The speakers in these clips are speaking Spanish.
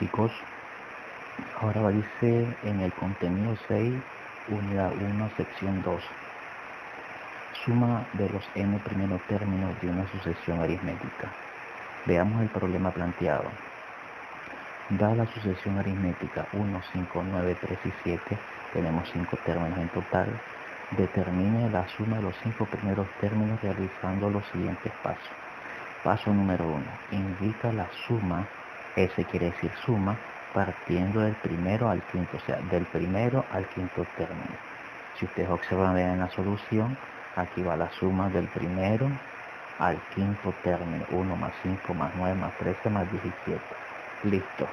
chicos, ahora dice en el contenido 6, unidad 1, sección 2, suma de los n primeros términos de una sucesión aritmética. Veamos el problema planteado. Dada la sucesión aritmética 1, 5, 9, 3 y 7, tenemos 5 términos en total. Determine la suma de los 5 primeros términos realizando los siguientes pasos. Paso número 1. Indica la suma, S quiere decir suma, partiendo del primero al quinto, o sea, del primero al quinto término. Si ustedes observan bien en la solución, aquí va la suma del primero al quinto término. 1 más 5 más 9 más 13 más 17. Listo.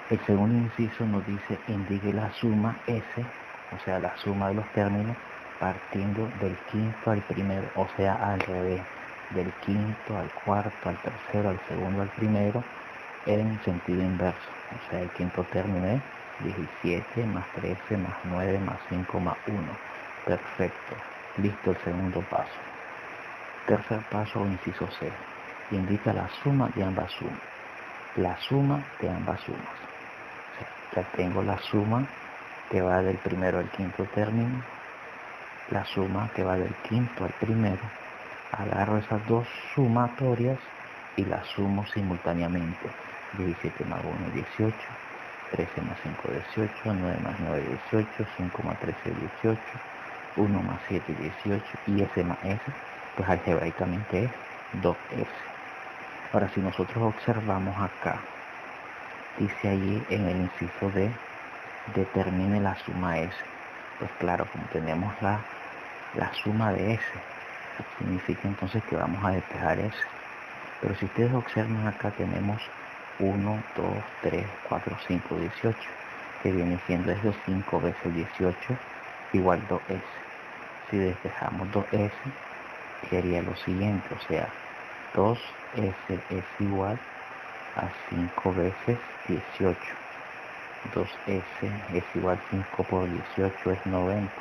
El segundo inciso nos dice indique la suma S, o sea, la suma de los términos, partiendo del quinto al primero, o sea, al revés, del quinto al cuarto, al tercero, al segundo, al primero, en sentido inverso. O sea, el quinto término es 17 más 13 más 9 más 5 más 1. Perfecto. Listo el segundo paso. Tercer paso o inciso C. Indica la suma de ambas sumas. La suma de ambas sumas. O sea, ya tengo la suma que va del primero al quinto término, la suma que va del quinto al primero. Agarro esas dos sumatorias y las sumo simultáneamente. 17 más 1 es 18, 13 más 5 es 18, 9 más 9 es 18, 5 más 13 es 18, 1 más 7 es 18 y S más S, pues algebraicamente es 2S. Ahora, si nosotros observamos acá, dice allí en el inciso D, determine la suma S. Pues claro, como tenemos la suma de S, significa entonces que vamos a despejar S. Pero si ustedes observan acá tenemos 1, 2, 3, 4, 5, 18, que viene siendo eso 5 veces 18 igual 2S. Si despejamos 2S, sería lo siguiente, o sea, 2S es igual a 5 veces 18. 2S es igual a 5 por 18 es 90,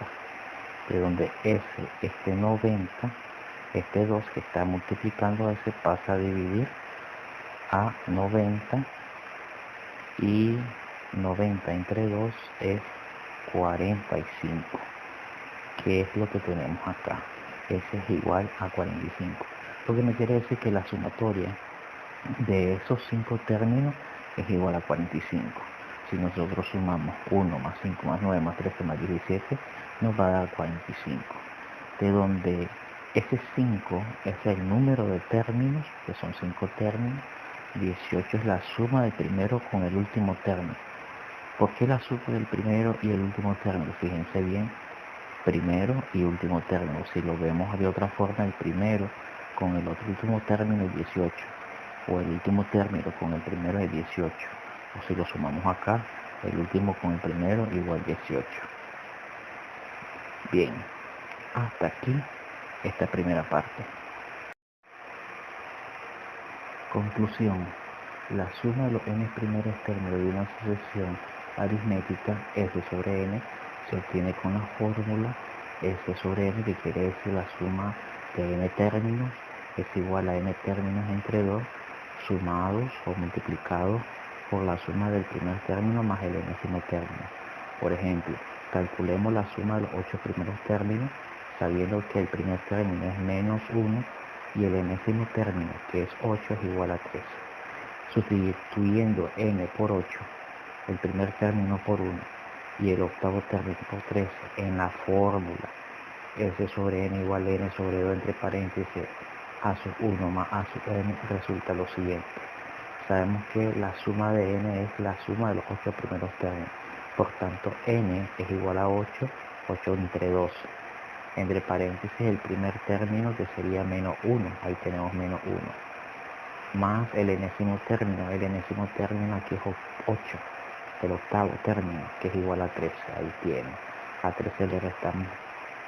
de donde S, este 90, este 2 que está multiplicando a S pasa a dividir a 90 y 90 entre 2 es 45. ¿Qué es lo que tenemos acá? S es igual a 45. Lo que me quiere decir que la sumatoria de esos 5 términos es igual a 45. Si nosotros sumamos 1 más 5 más 9 más 13 más 17, nos va a dar 45. De donde ese 5 es el número de términos, que son 5 términos. 18 es la suma del primero con el último término. ¿Por qué la suma del primero y el último término? Fíjense bien, primero y último término. Si lo vemos de otra forma, el primero con el otro último término es 18. O el último término con el primero es 18. O si lo sumamos acá, el último con el primero igual 18. Bien, hasta aquí esta primera parte. Conclusión. La suma de los n primeros términos de una sucesión aritmética S sobre n se obtiene con la fórmula S sobre n, que quiere decir la suma de n términos es igual a n términos entre 2 sumados o multiplicados por la suma del primer término más el enésimo término. Por ejemplo, calculemos la suma de los 8 primeros términos sabiendo que el primer término es menos 1 y el enésimo término, que es 8, es igual a 13. Sustituyendo n por 8, el primer término por 1 y el octavo término por 13 en la fórmula S sobre n igual a n sobre 2 entre paréntesis a sub 1 más a sub n, resulta lo siguiente. Sabemos que la suma de n es la suma de los 8 primeros términos. Por tanto, n es igual a 8, 8 entre 2. Entre paréntesis el primer término, que sería menos 1. Ahí tenemos menos 1. Más el enésimo término. El enésimo término aquí es 8. El octavo término, que es igual a 13. Ahí tiene. A 13 le restamos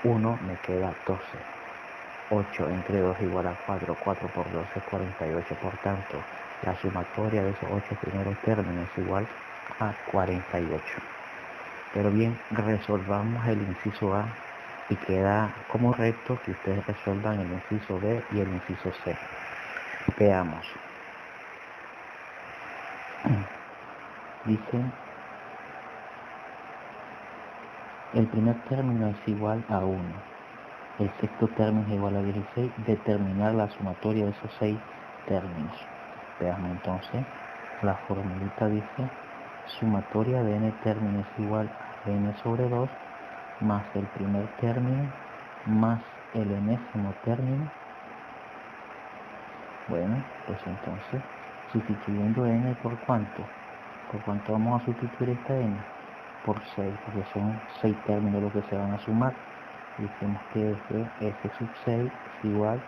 1, me queda 12. 8 entre 2 igual a 4. 4 por 12 es 48. Por tanto, la sumatoria de esos 8 primeros términos es igual a 48. Pero bien, resolvamos el inciso A y queda como reto que ustedes resuelvan el inciso B y el inciso C. Veamos. Dice, el primer término es igual a 1. El sexto término es igual a 16. Determinar la sumatoria de esos 6 términos. Veamos entonces, la formulita dice, sumatoria de n términos es igual a n sobre 2 más el primer término más el enésimo término. Bueno, pues entonces, sustituyendo n por cuánto. ¿Por cuánto vamos a sustituir esta n? Por 6, porque son 6 términos los que se van a sumar. Decimos que f sub 6 es igual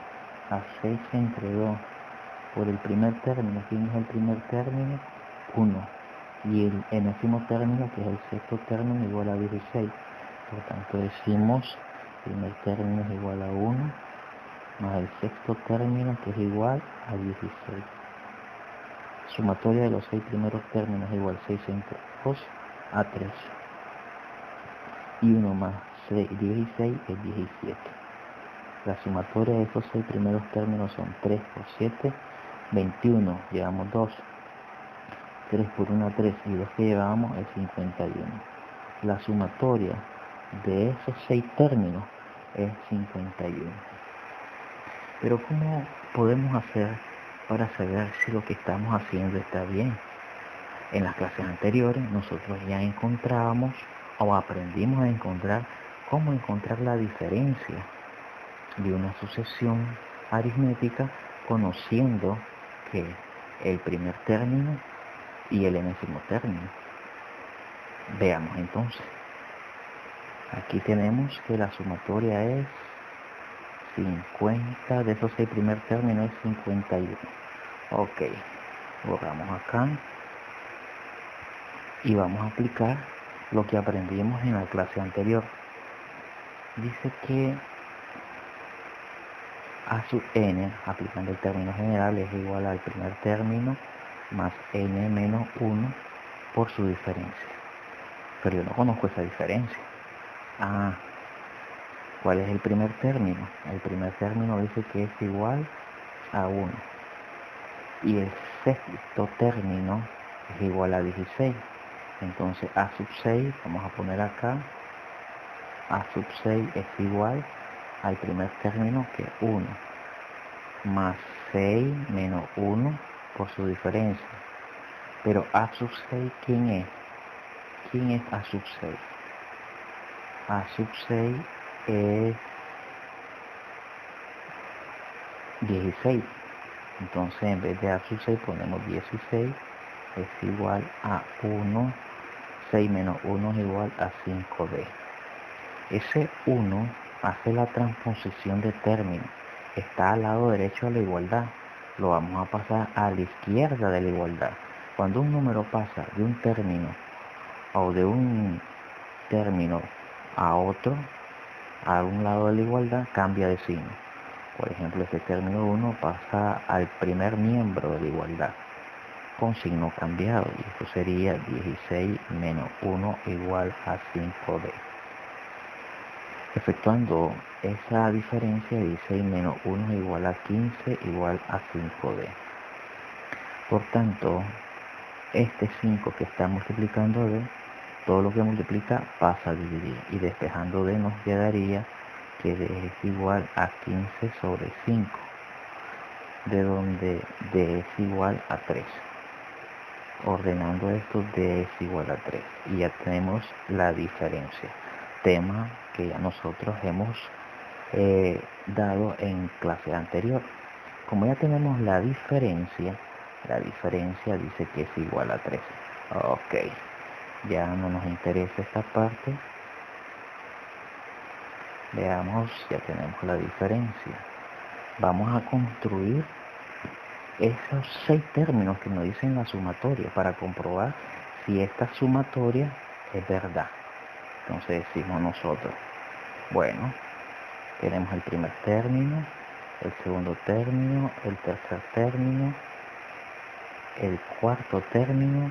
a 6 entre 2 por el primer término. ¿Quién es el primer término? 1. Y el enésimo término, que es el sexto término, igual a 16. Por tanto, decimos el primer término es igual a 1 más el sexto término, que es igual a 16. Sumatoria de los 6 primeros términos es igual a 6 entre 2 a 3. Y 1 más 16 es 17. La sumatoria de esos 6 primeros términos son 3 por 7, 21. Llevamos 2. 3 por 1, 3. Y 2 que llevábamos es 51. La sumatoria de esos 6 términos es 51. Pero ¿cómo podemos hacer para saber si lo que estamos haciendo está bien? En las clases anteriores nosotros ya encontrábamos o aprendimos a encontrar cómo encontrar la diferencia de una sucesión aritmética conociendo que el primer término y el enésimo término. Veamos entonces. Aquí tenemos que la sumatoria es 50, de esos 6 primer término es 51. Ok, borramos acá y vamos a aplicar lo que aprendimos en la clase anterior. Dice que a sub n, aplicando el término general, es igual al primer término más n menos 1 por su diferencia. Pero yo no conozco esa diferencia. ¿Cuál es el primer término? El primer término dice que es igual a 1. Y el sexto término es igual a 16. Entonces a sub 6, vamos a poner acá, a sub 6 es igual al primer término, que es 1, más 6 menos 1 por su diferencia. Pero a sub 6, ¿quién es? ¿Quién es a sub 6? A sub 6 es 16. Entonces en vez de a sub 6 ponemos 16, es igual a 1, 6 menos 1 es igual a 5b. Ese 1 hace la transposición de término, está al lado derecho de la igualdad, lo vamos a pasar a la izquierda de la igualdad. Cuando un número pasa de un término o de un término a otro, a un lado de la igualdad, cambia de signo. Por ejemplo, este término 1 pasa al primer miembro de la igualdad con signo cambiado, y esto sería 16 menos 1 igual a 5b. Efectuando esa diferencia, 16 menos 1 igual a 15 igual a 5b. Por tanto, este 5 que está multiplicando d, todo lo que multiplica pasa a dividir, y despejando d nos quedaría que d es igual a 15 sobre 5, de donde d es igual a 3. Ordenando esto, d es igual a 3, y ya tenemos la diferencia, tema que ya nosotros hemos dado en clase anterior. Como ya tenemos la diferencia dice que es igual a 3. Ok, ya no nos interesa esta parte. Veamos, ya tenemos la diferencia. Vamos a construir esos 6 términos que nos dicen la sumatoria para comprobar si esta sumatoria es verdad. Entonces decimos nosotros, bueno, tenemos el primer término, el segundo término, el tercer término, el cuarto término,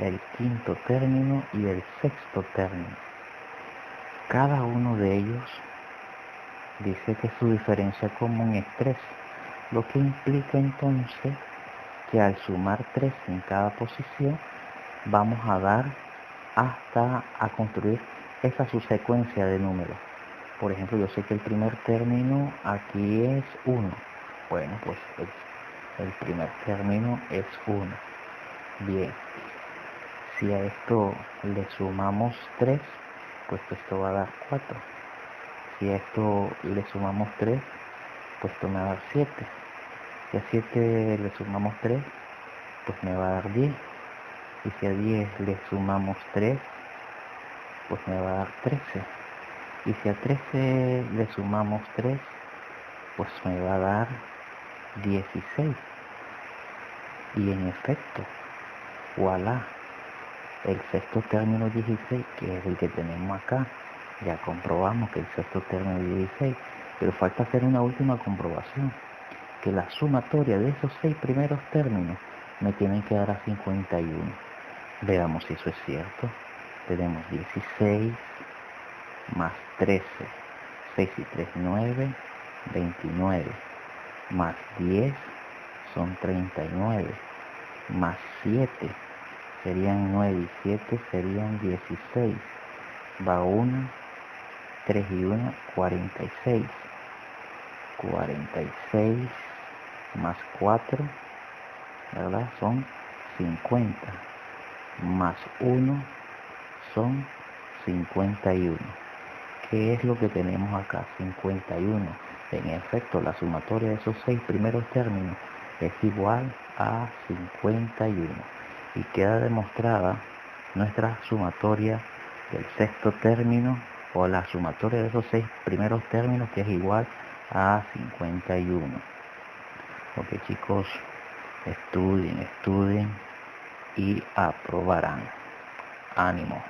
el quinto término y el sexto término. Cada uno de ellos dice que su diferencia común es 3, lo que implica entonces que al sumar 3 en cada posición vamos a dar hasta a construir esa subsecuencia de números. Por ejemplo, yo sé que el primer término aquí es 1. Bueno, pues el primer término es 1. Bien, si a esto le sumamos 3, pues esto va a dar 4. Si a esto le sumamos 3, pues esto me va a dar 7. Si a 7 le sumamos 3, pues me va a dar 10. Y si a 10 le sumamos 3, pues me va a dar 13. Y si a 13 le sumamos 3, pues me va a dar 16. Y en efecto, voilà, el sexto término 16, que es el que tenemos acá, ya comprobamos que el sexto término es 16, pero falta hacer una última comprobación, que la sumatoria de esos 6 primeros términos me tienen que dar a 51. Veamos si eso es cierto. Tenemos 16 más 13, 6 y 3, 9, 29, más 10 son 39, más 7 serían 9 y 7 serían 16, va 1, 3 y 1, 46, 46 más 4, ¿verdad? Son 50, más 1 son 51. ¿Qué es lo que tenemos acá? 51. En efecto, la sumatoria de esos 6 primeros términos es igual a 51. Y queda demostrada nuestra sumatoria del sexto término, o la sumatoria de esos 6 primeros términos, que es igual a 51. Ok, chicos, estudien y aprobarán. Ánimo.